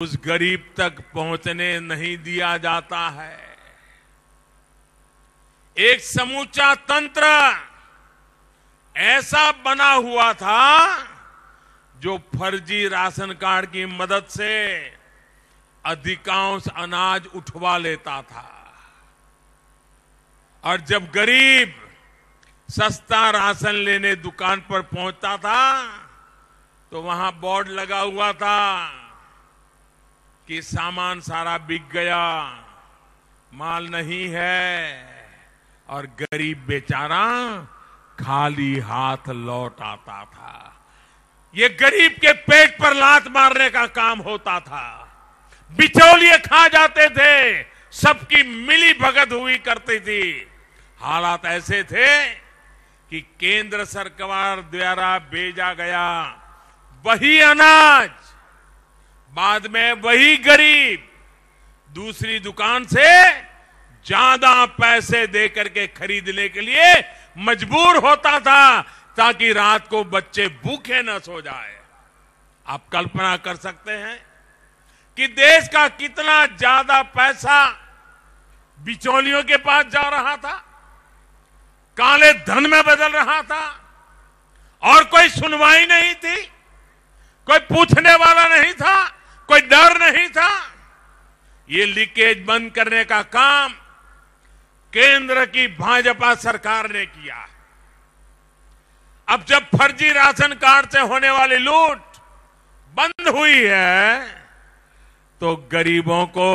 उस गरीब तक पहुंचने नहीं दिया जाता है। एक समूचा तंत्र ऐसा बना हुआ था जो फर्जी राशन कार्ड की मदद से अधिकांश अनाज उठवा लेता था। और जब गरीब सस्ता राशन लेने दुकान पर पहुंचता था तो वहां बोर्ड लगा हुआ था कि सामान सारा बिक गया, माल नहीं है, और गरीब बेचारा खाली हाथ लौट आता था। ये गरीब के पेट पर लात मारने का काम होता था। बिचौलिए खा जाते थे, सबकी मिली भगत हुई करती थी। हालात ऐसे थे कि केंद्र सरकार द्वारा भेजा गया वही अनाज बाद में वही गरीब दूसरी दुकान से ज्यादा पैसे देकर के खरीदने के लिए मजबूर होता था ताकि रात को बच्चे भूखे न सो जाए। आप कल्पना कर सकते हैं कि देश का कितना ज्यादा पैसा बिचौलियों के पास जा रहा था, काले धन में बदल रहा था, और कोई सुनवाई नहीं थी, कोई पूछने वाला नहीं था, कोई डर नहीं था। ये लीकेज बंद करने का काम केंद्र की भाजपा सरकार ने किया। अब जब फर्जी राशन कार्ड से होने वाली लूट बंद हुई है तो गरीबों को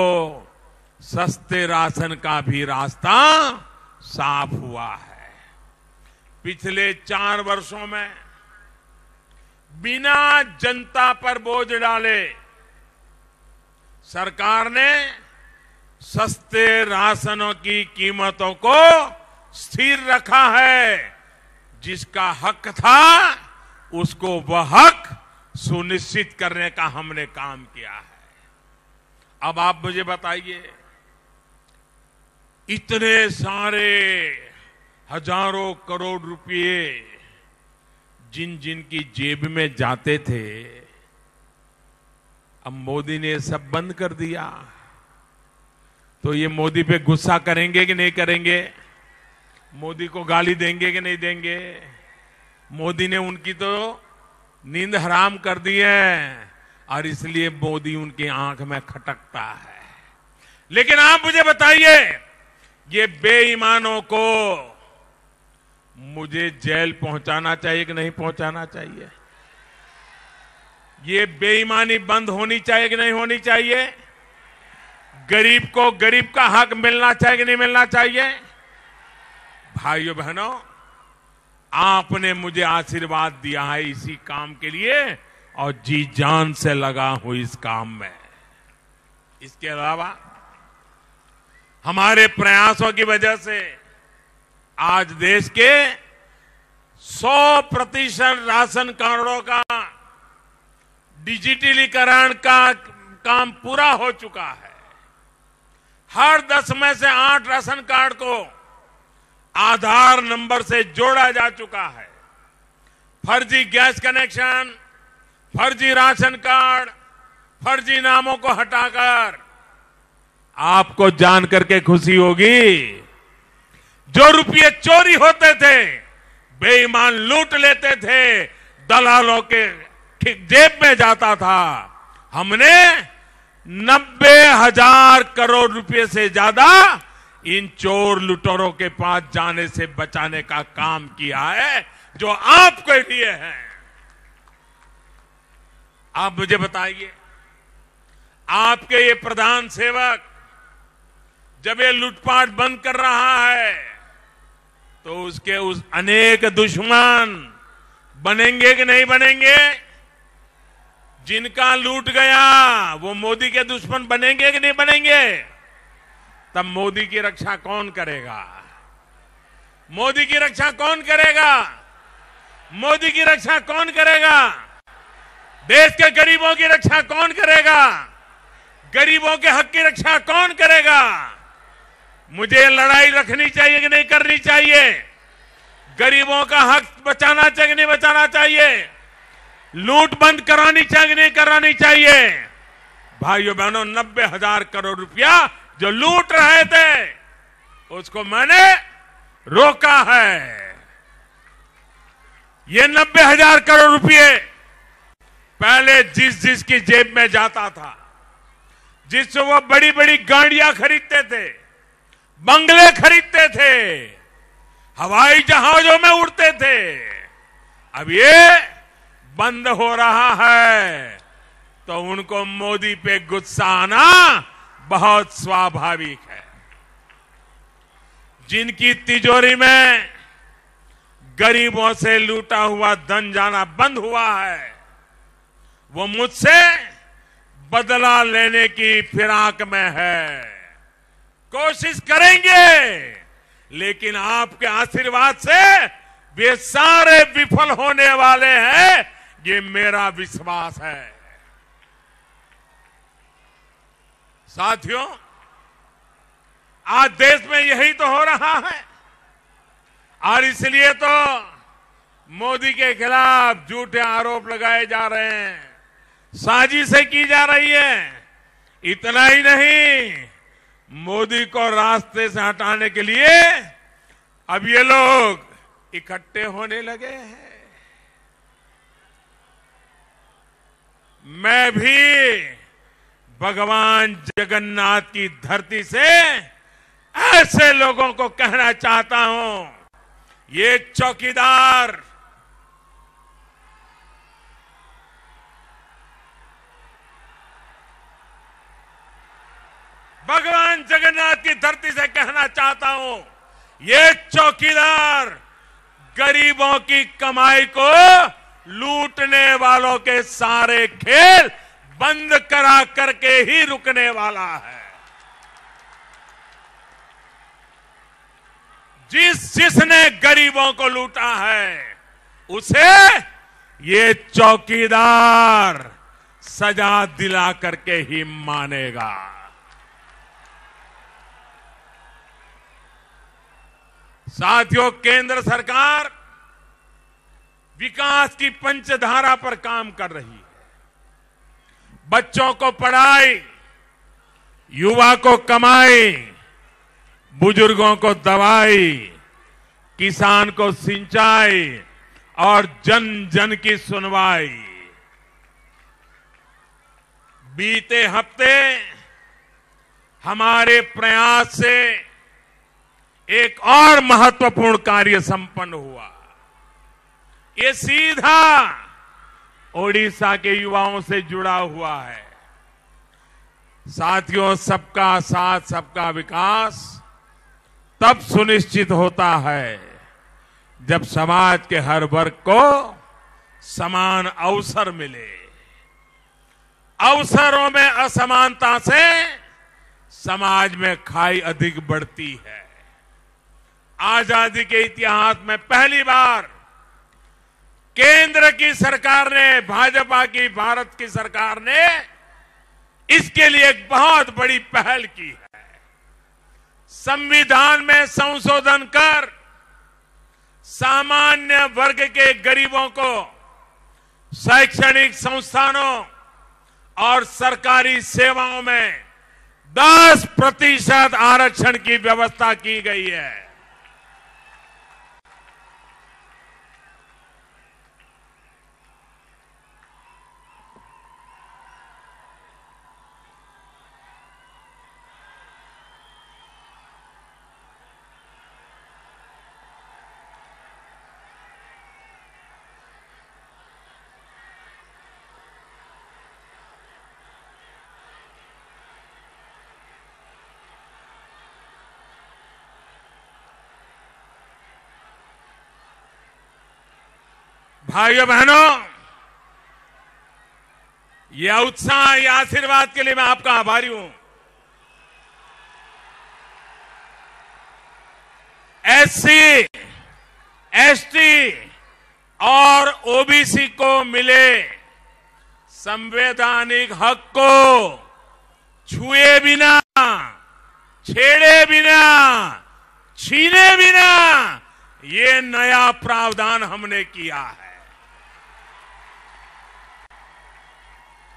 सस्ते राशन का भी रास्ता साफ हुआ है। पिछले 4 वर्षों में बिना जनता पर बोझ डाले सरकार ने सस्ते राशनों की कीमतों को स्थिर रखा है। जिसका हक था उसको वह हक सुनिश्चित करने का हमने काम किया है। अब आप मुझे बताइए, इतने सारे हजारों करोड़ रुपए जिन जिन की जेब में जाते थे, अब मोदी ने सब बंद कर दिया। तो ये मोदी पे गुस्सा करेंगे कि नहीं करेंगे? मोदी को गाली देंगे कि नहीं देंगे? मोदी ने उनकी तो नींद हराम कर दी है और इसलिए मोदी उनकी आंख में खटकता है। लेकिन आप मुझे बताइए, ये बेईमानों को मुझे जेल पहुंचाना चाहिए कि नहीं पहुंचाना चाहिए? ये बेईमानी बंद होनी चाहिए कि नहीं होनी चाहिए? गरीब को गरीब का हक मिलना चाहिए कि नहीं मिलना चाहिए? भाइयों बहनों, आपने मुझे आशीर्वाद दिया है इसी काम के लिए और जी जान से लगा हूं इस काम में। इसके अलावा हमारे प्रयासों की वजह से आज देश के 100% राशन कार्डों का डिजिटलीकरण का काम पूरा हो चुका है। हर 10 में से 8 राशन कार्ड को आधार नंबर से जोड़ा जा चुका है। फर्जी गैस कनेक्शन, फर्जी राशन कार्ड, फर्जी नामों को हटाकर आपको जान करके खुशी होगी, जो रुपये चोरी होते थे, बेईमान लूट लेते थे, दलालों के ठीक जेब में जाता था, हमने 90,000 करोड़ रुपए से ज्यादा इन चोर लुटेरों के पास जाने से बचाने का काम किया है, जो आपके लिए है। आप मुझे बताइए, आपके ये प्रधान सेवक जब ये लूटपाट बंद कर रहा है तो उसके उस अनेक दुश्मन बनेंगे कि नहीं बनेंगे? जिनका लूट गया वो मोदी के दुश्मन बनेंगे कि नहीं बनेंगे? तब मोदी की रक्षा कौन करेगा? मोदी की रक्षा कौन करेगा? मोदी की रक्षा कौन करेगा? देश के गरीबों की रक्षा कौन करेगा? गरीबों के हक की रक्षा कौन करेगा? मुझे लड़ाई रखनी चाहिए कि नहीं करनी चाहिए? गरीबों का हक बचाना चाहिए कि नहीं बचाना चाहिए? लूट बंद करानी चाहिए कि नहीं करानी चाहिए? भाइयों बहनों, 90,000 करोड़ रुपया जो लूट रहे थे उसको मैंने रोका है। ये 90,000 करोड़ रुपये पहले जिसकी जेब में जाता था, जिससे वो बड़ी बड़ी गाड़ियां खरीदते थे, बंगले खरीदते थे, हवाई जहाजों में उड़ते थे, अब ये बंद हो रहा है तो उनको मोदी पे गुस्सा आना बहुत स्वाभाविक है। जिनकी तिजोरी में गरीबों से लूटा हुआ धन जाना बंद हुआ है, वो मुझसे बदला लेने की फिराक में है। कोशिश करेंगे, लेकिन आपके आशीर्वाद से वे सारे विफल होने वाले हैं, ये मेरा विश्वास है। साथियों, आज देश में यही तो हो रहा है और इसलिए तो मोदी के खिलाफ झूठे आरोप लगाए जा रहे हैं, साजिशें की जा रही है। इतना ही नहीं, मोदी को रास्ते से हटाने के लिए अब ये लोग इकट्ठे होने लगे हैं। मैं भी भगवान जगन्नाथ की धरती से ऐसे लोगों को कहना चाहता हूं, ये चौकीदार भगवान जगन्नाथ की धरती से कहना चाहता हूं, ये चौकीदार गरीबों की कमाई को लूटने वालों के सारे खेल बंद करा करके ही रुकने वाला है। जिसने गरीबों को लूटा है उसे ये चौकीदार सजा दिला करके ही मानेगा। साथियों, केंद्र सरकार विकास की पंचधारा पर काम कर रही है। बच्चों को पढ़ाई, युवा को कमाई, बुजुर्गों को दवाई, किसान को सिंचाई और जन जन की सुनवाई। बीते हफ्ते हमारे प्रयास से एक और महत्वपूर्ण कार्य संपन्न हुआ। ये सीधा ओडिशा के युवाओं से जुड़ा हुआ है। साथियों, सबका साथ सबका विकास तब सुनिश्चित होता है जब समाज के हर वर्ग को समान अवसर मिले। अवसरों में असमानता से समाज में खाई अधिक बढ़ती है। आजादी के इतिहास में पहली बार केंद्र की सरकार ने, भाजपा की भारत की सरकार ने इसके लिए एक बहुत बड़ी पहल की है। संविधान में संशोधन कर सामान्य वर्ग के गरीबों को शैक्षणिक संस्थानों और सरकारी सेवाओं में 10% आरक्षण की व्यवस्था की गई है। भाइयों बहनों, यह उत्साह, यह आशीर्वाद के लिए मैं आपका आभारी हूं। एससी, एसटी और ओबीसी को मिले संवैधानिक हक को छुए बिना, छेड़े बिना, छीने बिना ये नया प्रावधान हमने किया है।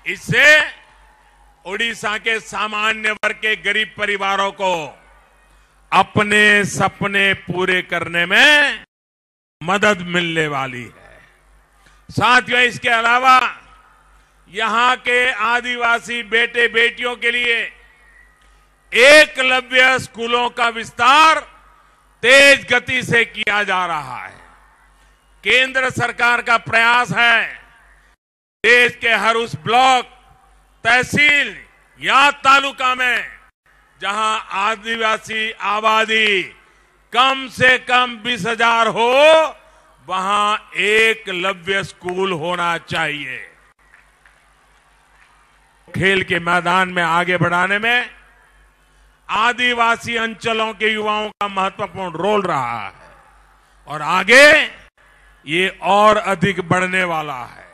इससे ओडिशा के सामान्य वर्ग के गरीब परिवारों को अपने सपने पूरे करने में मदद मिलने वाली है। साथियों, इसके अलावा यहां के आदिवासी बेटे बेटियों के लिए एकलव्य स्कूलों का विस्तार तेज गति से किया जा रहा है। केंद्र सरकार का प्रयास है देश के हर उस ब्लॉक, तहसील या तालुका में जहां आदिवासी आबादी कम से कम 20,000 हो, वहां एकलव्य स्कूल होना चाहिए। खेल के मैदान में आगे बढ़ाने में आदिवासी अंचलों के युवाओं का महत्वपूर्ण रोल रहा है और आगे ये और अधिक बढ़ने वाला है।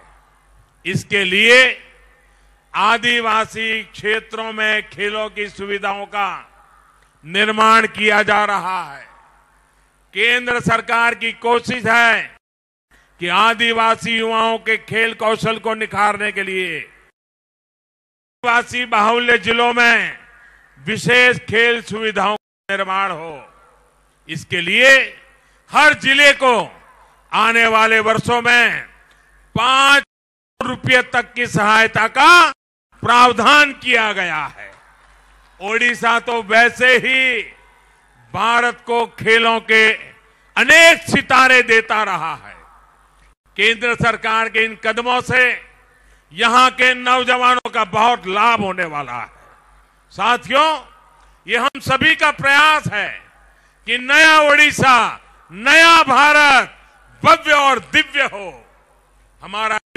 इसके लिए आदिवासी क्षेत्रों में खेलों की सुविधाओं का निर्माण किया जा रहा है। केंद्र सरकार की कोशिश है कि आदिवासी युवाओं के खेल कौशल को निखारने के लिए आदिवासी बाहुल्य जिलों में विशेष खेल सुविधाओं का निर्माण हो। इसके लिए हर जिले को आने वाले वर्षों में 5 रुपये तक की सहायता का प्रावधान किया गया है। ओडिशा तो वैसे ही भारत को खेलों के अनेक सितारे देता रहा है। केंद्र सरकार के इन कदमों से यहां के नौजवानों का बहुत लाभ होने वाला है। साथियों, ये हम सभी का प्रयास है कि नया ओडिशा, नया भारत भव्य और दिव्य हो। हमारा